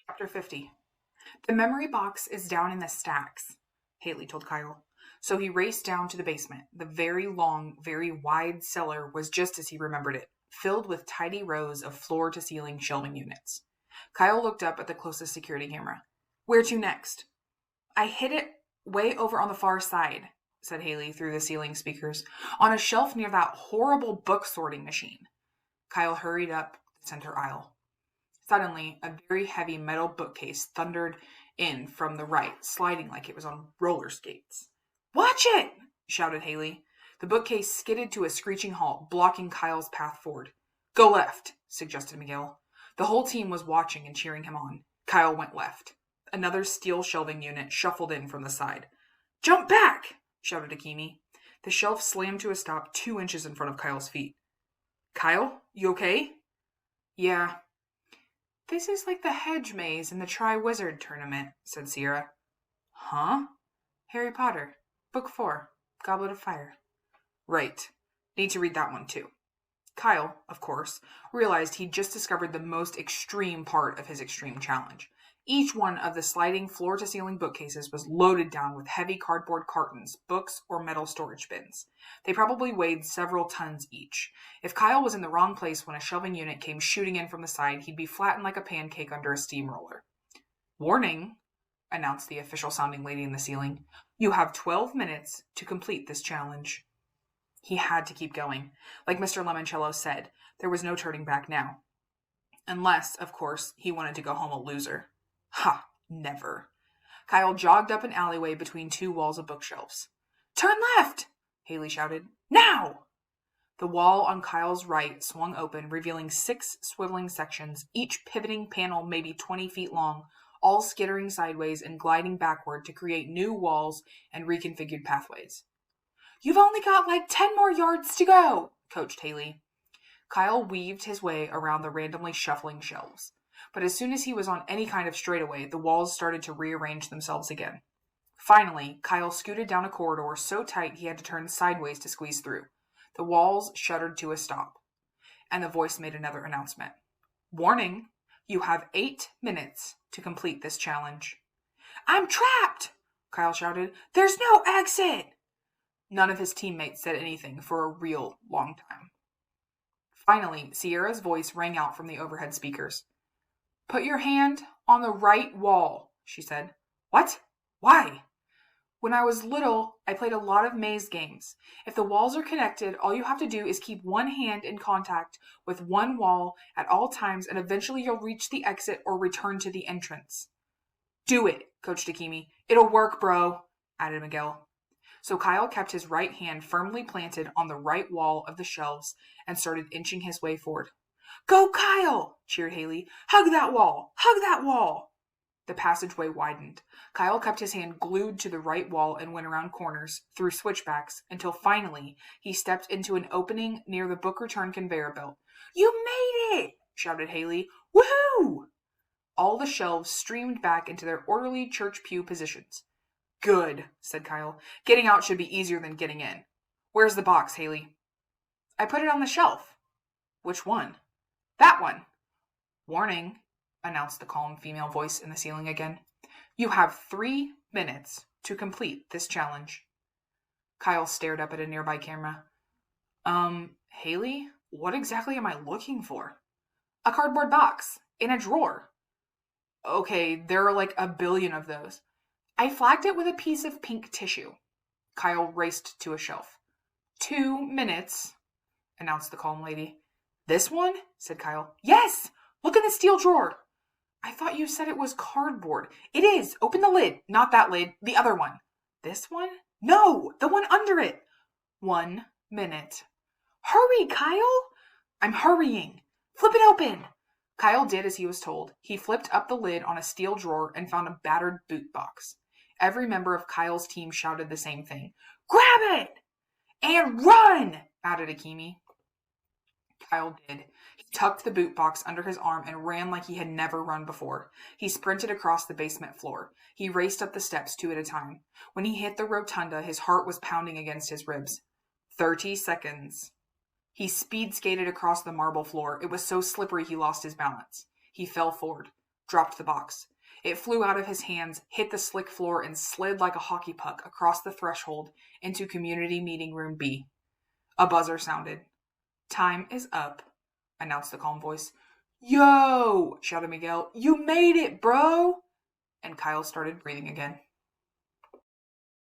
Chapter 50. The memory box is down in the stacks, Haley told Kyle. So he raced down to the basement. The very long, very wide cellar was just as he remembered it, filled with tidy rows of floor-to-ceiling shelving units. Kyle looked up at the closest security camera. Where to next? I hid it way over on the far side, said Haley through the ceiling speakers, on a shelf near that horrible book sorting machine. Kyle hurried up the center aisle. Suddenly, a very heavy metal bookcase thundered in from the right, sliding like it was on roller skates. Watch it! Shouted Haley. The bookcase skidded to a screeching halt, blocking Kyle's path forward. Go left, suggested Miguel. The whole team was watching and cheering him on. Kyle went left. Another steel shelving unit shuffled in from the side. Jump back! Shouted Akimi. The shelf slammed to a stop 2 inches in front of Kyle's feet. Kyle, you okay? Yeah. This is like the hedge maze in the Tri-Wizard tournament, said Sierra. Huh? Harry Potter, Book 4, Goblet of Fire. Right. Need to read that one too. Kyle, of course, realized he'd just discovered the most extreme part of his extreme challenge. Each one of the sliding floor-to-ceiling bookcases was loaded down with heavy cardboard cartons, books, or metal storage bins. They probably weighed several tons each. If Kyle was in the wrong place when a shelving unit came shooting in from the side, he'd be flattened like a pancake under a steamroller. Warning, announced the official-sounding lady in the ceiling. You have 12 minutes to complete this challenge. He had to keep going. Like Mr. Lemoncello said, there was no turning back now. Unless, of course, he wanted to go home a loser. Ha! Never. Kyle jogged up an alleyway between 2 walls of bookshelves. Turn left! Haley shouted. Now! The wall on Kyle's right swung open, revealing 6 swiveling sections, each pivoting panel maybe 20 feet long, all skittering sideways and gliding backward to create new walls and reconfigured pathways. You've only got like 10 more yards to go, coached Haley. Kyle weaved his way around the randomly shuffling shelves. But as soon as he was on any kind of straightaway, the walls started to rearrange themselves again. Finally, Kyle scooted down a corridor so tight he had to turn sideways to squeeze through. The walls shuddered to a stop, and the voice made another announcement. Warning, you have 8 minutes to complete this challenge. I'm trapped, Kyle shouted. There's no exit. None of his teammates said anything for a real long time. Finally, Sierra's voice rang out from the overhead speakers. Put your hand on the right wall, she said. What? Why? When I was little, I played a lot of maze games. If the walls are connected, all you have to do is keep one hand in contact with one wall at all times, and eventually you'll reach the exit or return to the entrance. Do it, coached Akimi. It'll work, bro, added Miguel. So Kyle kept his right hand firmly planted on the right wall of the shelves and started inching his way forward. Go, Kyle! Cheered Haley. Hug that wall! Hug that wall! The passageway widened. Kyle kept his hand glued to the right wall and went around corners, through switchbacks, until finally he stepped into an opening near the book return conveyor belt. You made it! Shouted Haley. Woohoo! All the shelves streamed back into their orderly church pew positions. Good, said Kyle. Getting out should be easier than getting in. Where's the box, Haley? I put it on the shelf. Which one? That one. Warning, announced the calm female voice in the ceiling again. You have 3 minutes to complete this challenge. Kyle stared up at a nearby camera. Haley, what exactly am I looking for? A cardboard box in a drawer. Okay, there are like a billion of those. I flagged it with a piece of pink tissue. Kyle raced to a shelf. 2 minutes, announced the calm lady. This one? Said Kyle. Yes! Look in the steel drawer. I thought you said it was cardboard. It is. Open the lid. Not that lid. The other one. This one? No, the one under it. 1 minute. Hurry, Kyle! I'm hurrying. Flip it open. Kyle did as he was told. He flipped up the lid on a steel drawer and found a battered boot box. Every member of Kyle's team shouted the same thing. Grab it! And run! Added Akimi. Kyle did. He tucked the boot box under his arm and ran like he had never run before. He sprinted across the basement floor. He raced up the steps 2 at a time. When he hit the rotunda, his heart was pounding against his ribs. 30 seconds. He speed skated across the marble floor. It was so slippery he lost his balance. He fell forward. dropped the box. It flew out of his hands, hit the slick floor, and slid like a hockey puck across the threshold into Community Meeting Room B. A buzzer sounded. "Time is up," announced the calm voice. "Yo!" shouted Miguel. "You made it, bro!" And Kyle started breathing again.